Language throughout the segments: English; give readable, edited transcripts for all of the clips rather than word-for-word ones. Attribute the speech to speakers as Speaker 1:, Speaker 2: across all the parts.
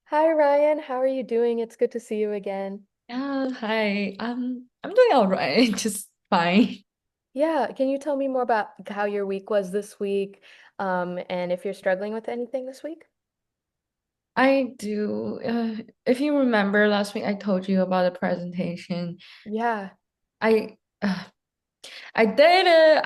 Speaker 1: Hi Ryan, how are you doing? It's good to see you again.
Speaker 2: Yeah, hi. I'm doing all right, just fine.
Speaker 1: Yeah, can you tell me more about how your week was this week, and if you're struggling with anything this week?
Speaker 2: I do. If you remember last week, I told you about the presentation.
Speaker 1: Yeah.
Speaker 2: I uh, I did it.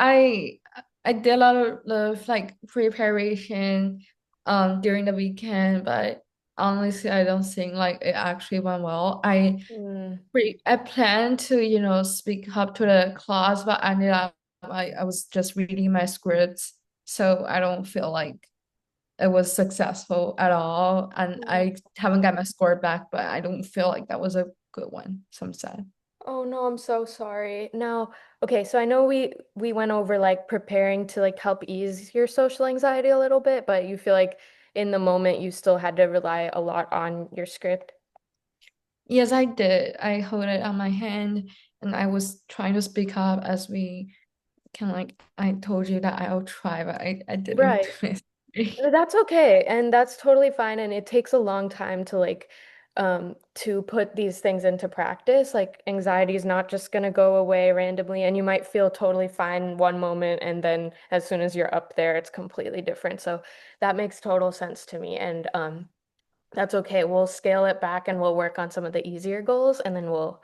Speaker 2: I did a lot of like preparation during the weekend, but honestly, I don't think like it actually went well.
Speaker 1: Mm.
Speaker 2: I planned to, speak up to the class, but I ended up I was just reading my scripts, so I don't feel like it was successful at all. And
Speaker 1: Mm.
Speaker 2: I haven't got my score back, but I don't feel like that was a good one. So I'm sad.
Speaker 1: Oh no, I'm so sorry. Now, okay, so I know we went over like preparing to like help ease your social anxiety a little bit, but you feel like in the moment you still had to rely a lot on your script.
Speaker 2: Yes, I did. I hold it on my hand and I was trying to speak up as we can like I told you that I'll try, but I didn't
Speaker 1: Right.
Speaker 2: do it.
Speaker 1: That's okay, and that's totally fine, and it takes a long time to like to put these things into practice. Like anxiety is not just going to go away randomly, and you might feel totally fine one moment and then as soon as you're up there it's completely different. So that makes total sense to me, and that's okay. We'll scale it back and we'll work on some of the easier goals, and then we'll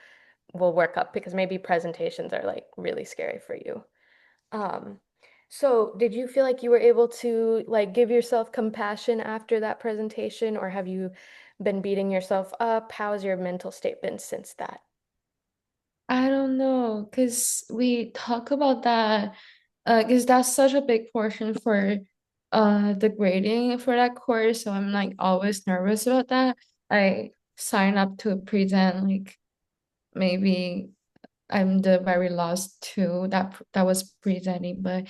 Speaker 1: work up because maybe presentations are like really scary for you. Um, so did you feel like you were able to like give yourself compassion after that presentation, or have you been beating yourself up? How has your mental state been since that?
Speaker 2: I don't know, because we talk about that, because that's such a big portion for the grading for that course. So I'm like always nervous about that. I sign up to present like maybe I'm the very last two that was presenting, but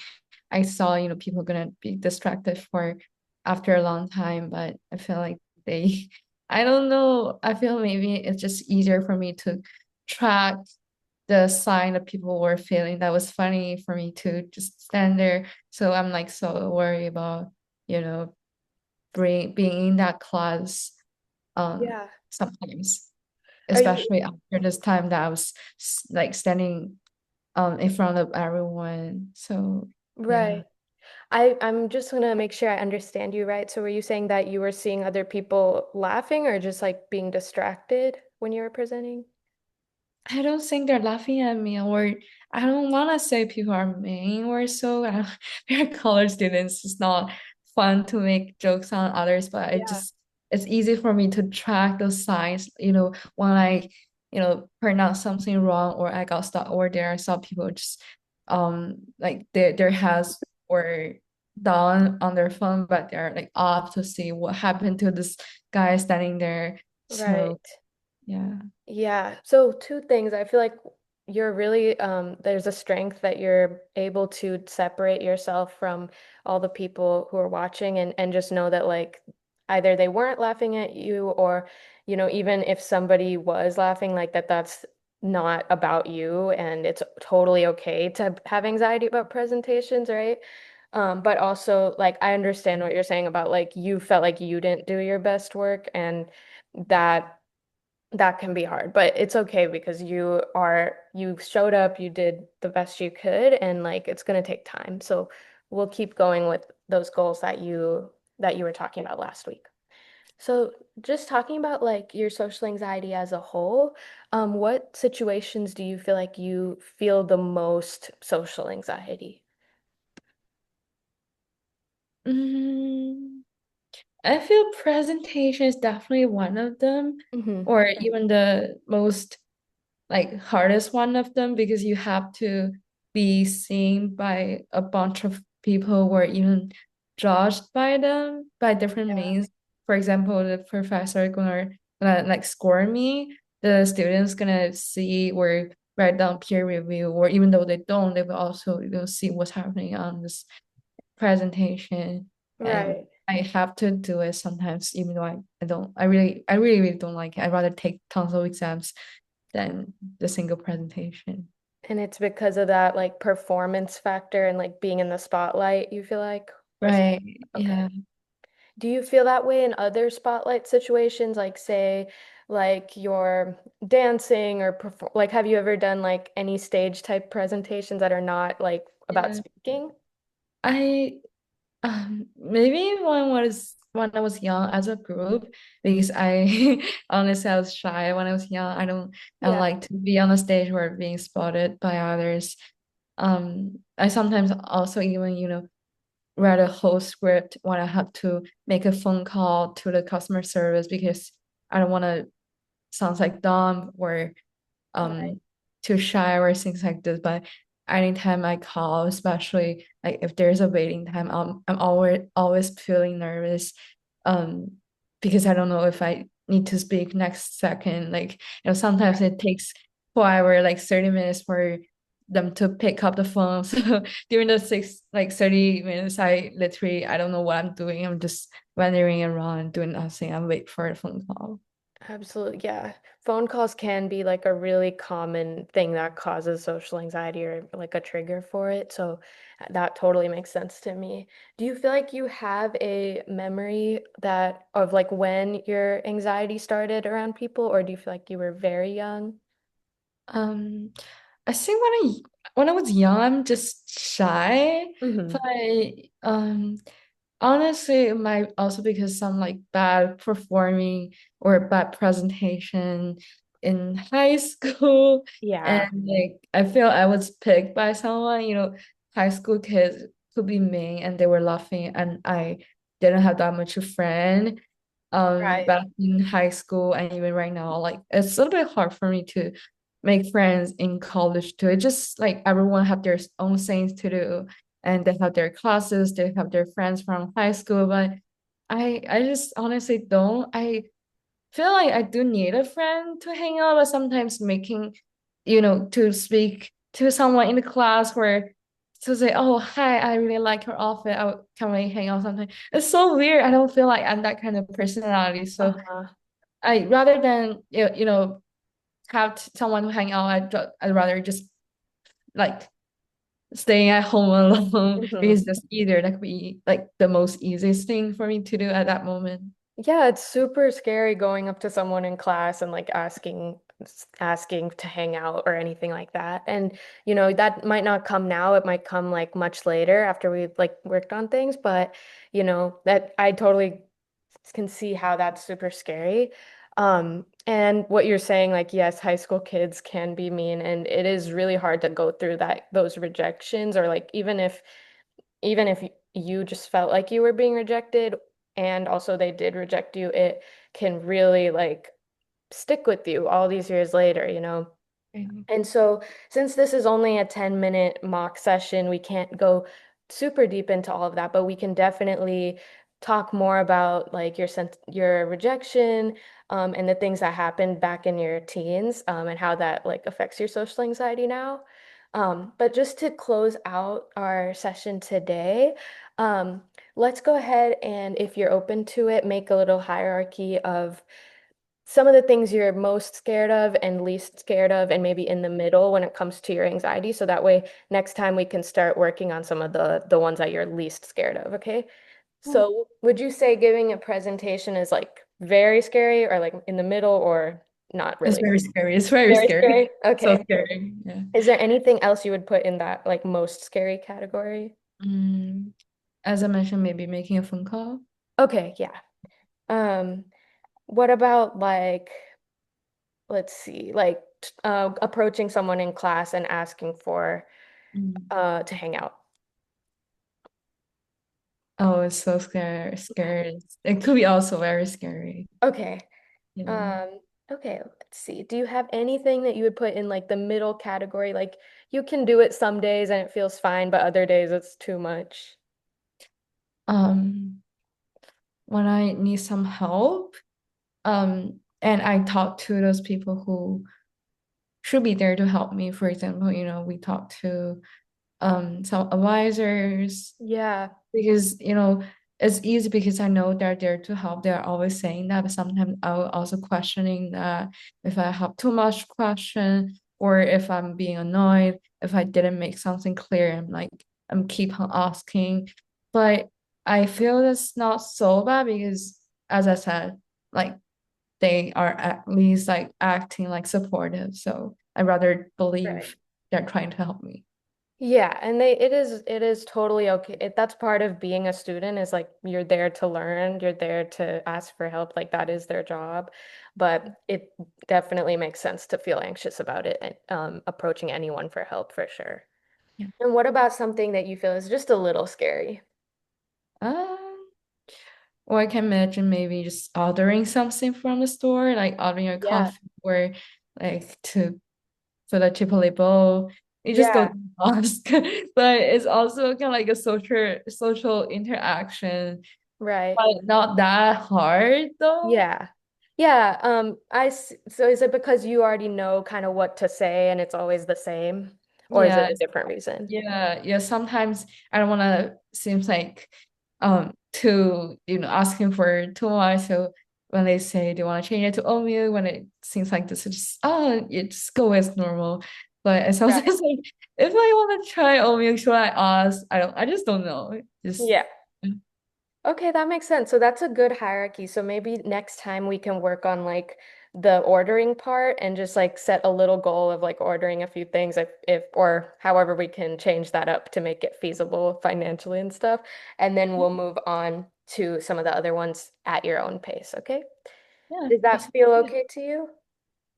Speaker 2: I saw, people gonna be distracted for after a long time, but I feel like they I don't know. I feel maybe it's just easier for me to track the sign that people were feeling. That was funny for me to just stand there. So I'm like so worried about, you know, being in that class
Speaker 1: Yeah.
Speaker 2: sometimes,
Speaker 1: Are you
Speaker 2: especially after this time that I was like standing in front of everyone. So yeah.
Speaker 1: right? I'm just gonna make sure I understand you right. So were you saying that you were seeing other people laughing or just like being distracted when you were presenting?
Speaker 2: I don't think they're laughing at me, or I don't want to say people are mean or so. We're college students. It's not fun to make jokes on others, but
Speaker 1: Yeah.
Speaker 2: it's easy for me to track those signs. When I pronounce something wrong or I got stuck, or there are some people just like their heads were down on their phone, but they're like up to see what happened to this guy standing there. So
Speaker 1: Right.
Speaker 2: yeah.
Speaker 1: Yeah. So two things. I feel like you're really there's a strength that you're able to separate yourself from all the people who are watching, and just know that like either they weren't laughing at you, or even if somebody was laughing, like that's not about you, and it's totally okay to have anxiety about presentations, right? But also like I understand what you're saying about like you felt like you didn't do your best work, and that that can be hard, but it's okay because you showed up, you did the best you could, and like it's going to take time. So we'll keep going with those goals that you were talking about last week. So just talking about like your social anxiety as a whole, what situations do you feel like you feel the most social anxiety?
Speaker 2: Mm, I feel presentation is definitely one of them,
Speaker 1: Hmm.
Speaker 2: or even the most like hardest one of them because you have to be seen by a bunch of people who are even judged by them by different
Speaker 1: Yeah.
Speaker 2: means. For example, the professor gonna like score me, the students gonna see or write down peer review, or even though they don't, they will also see what's happening on this presentation. And
Speaker 1: Right.
Speaker 2: I have to do it sometimes, even though I don't I really don't like it. I'd rather take tons of exams than the single presentation.
Speaker 1: And it's because of that like performance factor and like being in the spotlight, you feel like, or something?
Speaker 2: Right.
Speaker 1: Okay.
Speaker 2: Yeah.
Speaker 1: Do you feel that way in other spotlight situations, like say, like you're dancing or perform like have you ever done like any stage type presentations that are not like about
Speaker 2: Yeah.
Speaker 1: speaking?
Speaker 2: I maybe when I was young as a group, because I honestly I was shy when I was young. I don't
Speaker 1: Yeah,
Speaker 2: like to be on a stage where being spotted by others. I sometimes also even, write a whole script when I have to make a phone call to the customer service because I don't want to sound like dumb or
Speaker 1: right.
Speaker 2: um too shy or things like this. But anytime I call, especially like if there's a waiting time, I'm always feeling nervous. Um because I don't know if I need to speak next second. Like, sometimes it takes 4 hours, like 30 minutes for them to pick up the phone. So during the 30 minutes, I don't know what I'm doing. I'm just wandering around doing nothing. I wait for a phone call.
Speaker 1: Absolutely. Yeah. Phone calls can be like a really common thing that causes social anxiety or like a trigger for it. So that totally makes sense to me. Do you feel like you have a memory that of like when your anxiety started around people, or do you feel like you were very young?
Speaker 2: Um, I think when I was young, I'm just shy,
Speaker 1: Hmm.
Speaker 2: but honestly, it might also because some like bad performing or bad presentation in high school, and
Speaker 1: Yeah.
Speaker 2: like I feel I was picked by someone. High school kids could be mean, and they were laughing, and I didn't have that much of friend.
Speaker 1: Right.
Speaker 2: Back in high school and even right now, like it's a little bit hard for me to make friends in college too. It's just like everyone have their own things to do and they have their classes, they have their friends from high school, but I just honestly don't. I feel like I do need a friend to hang out, but sometimes making, to speak to someone in the class where to say, oh, hi, I really like your outfit. Can we hang out sometime? It's so weird. I don't feel like I'm that kind of personality. So
Speaker 1: Uh-huh.
Speaker 2: I rather than have someone to hang out, I'd rather just like staying at home alone
Speaker 1: Hmm.
Speaker 2: because that's either that could be like the most easiest thing for me to do at that moment.
Speaker 1: Yeah, it's super scary going up to someone in class and like asking to hang out or anything like that. And that might not come now, it might come like much later after we've like worked on things, but that I totally can see how that's super scary. And what you're saying, like, yes, high school kids can be mean, and it is really hard to go through those rejections, or like even if you just felt like you were being rejected and also they did reject you, it can really like stick with you all these years later.
Speaker 2: Okay.
Speaker 1: And so, since this is only a 10-minute mock session, we can't go super deep into all of that, but we can definitely talk more about like your rejection, and the things that happened back in your teens, and how that like affects your social anxiety now. But just to close out our session today, um, let's go ahead and, if you're open to it, make a little hierarchy of some of the things you're most scared of and least scared of, and maybe in the middle when it comes to your anxiety. So that way, next time we can start working on some of the ones that you're least scared of. Okay.
Speaker 2: Oh,
Speaker 1: So would you say giving a presentation is like very scary, or like in the middle, or not
Speaker 2: it's
Speaker 1: really?
Speaker 2: very scary. It's very
Speaker 1: Very
Speaker 2: scary.
Speaker 1: scary.
Speaker 2: So
Speaker 1: Okay.
Speaker 2: scary. Yeah.
Speaker 1: Is there anything else you would put in that like most scary category?
Speaker 2: Mm, as I mentioned, maybe making a phone call.
Speaker 1: Okay, yeah. Um, what about like, let's see, like approaching someone in class and asking for
Speaker 2: Mm.
Speaker 1: to hang out.
Speaker 2: Oh, it's so scary. Scary. It could be also very scary.
Speaker 1: Okay.
Speaker 2: Yeah.
Speaker 1: Um, okay, let's see. Do you have anything that you would put in like the middle category? Like you can do it some days and it feels fine, but other days it's too much.
Speaker 2: Um, when I need some help, and I talk to those people who should be there to help me. For example, we talk to some advisors
Speaker 1: Yeah.
Speaker 2: because it's easy because I know they're there to help. They're always saying that, but sometimes I will also questioning that if I have too much question or if I'm being annoyed, if I didn't make something clear, I'm keep on asking. But I feel it's not so bad because, as I said, like they are at least like acting like supportive. So I rather
Speaker 1: Right.
Speaker 2: believe they're trying to help me.
Speaker 1: Yeah, and it is totally okay. That's part of being a student is like you're there to learn, you're there to ask for help, like that is their job. But it definitely makes sense to feel anxious about it and approaching anyone for help for sure.
Speaker 2: Yeah.
Speaker 1: And what about something that you feel is just a little scary?
Speaker 2: Um, or I can imagine maybe just ordering something from the store, like ordering a
Speaker 1: Yeah.
Speaker 2: coffee or like to for the Chipotle bowl. You just go
Speaker 1: Yeah.
Speaker 2: to ask. But it's also kind of like a social interaction.
Speaker 1: Right.
Speaker 2: But not that hard though.
Speaker 1: Yeah. Yeah. So is it because you already know kind of what to say and it's always the same? Or is it
Speaker 2: Yeah,
Speaker 1: a different reason?
Speaker 2: yeah. Sometimes I don't wanna seems like too, asking for too much. So when they say they want to change it to oatmeal, when it seems like this is just you just go as normal. But it sounds like
Speaker 1: Right.
Speaker 2: if I want to try oatmeal, should I ask? I just don't know. Just
Speaker 1: Yeah. Okay, that makes sense. So that's a good hierarchy. So maybe next time we can work on like the ordering part and just like set a little goal of like ordering a few things if or however we can change that up to make it feasible financially and stuff. And then we'll move on to some of the other ones at your own pace, okay?
Speaker 2: yeah,
Speaker 1: Does that
Speaker 2: that's
Speaker 1: feel
Speaker 2: good.
Speaker 1: okay to you?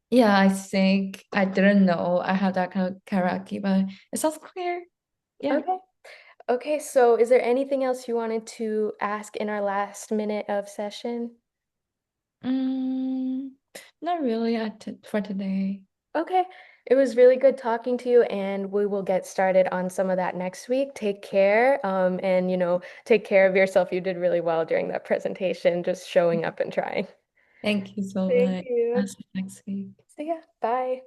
Speaker 2: Yeah, I think I didn't know I have that kind of hierarchy, but it sounds clear. Yeah.
Speaker 1: Okay. Okay, so is there anything else you wanted to ask in our last minute of session?
Speaker 2: Mm, not really for today.
Speaker 1: Okay, it was really good talking to you, and we will get started on some of that next week. Take care, and take care of yourself. You did really well during that presentation, just showing up and trying.
Speaker 2: Thank you so
Speaker 1: Thank
Speaker 2: much.
Speaker 1: you.
Speaker 2: I'll see you next week.
Speaker 1: See ya. Bye.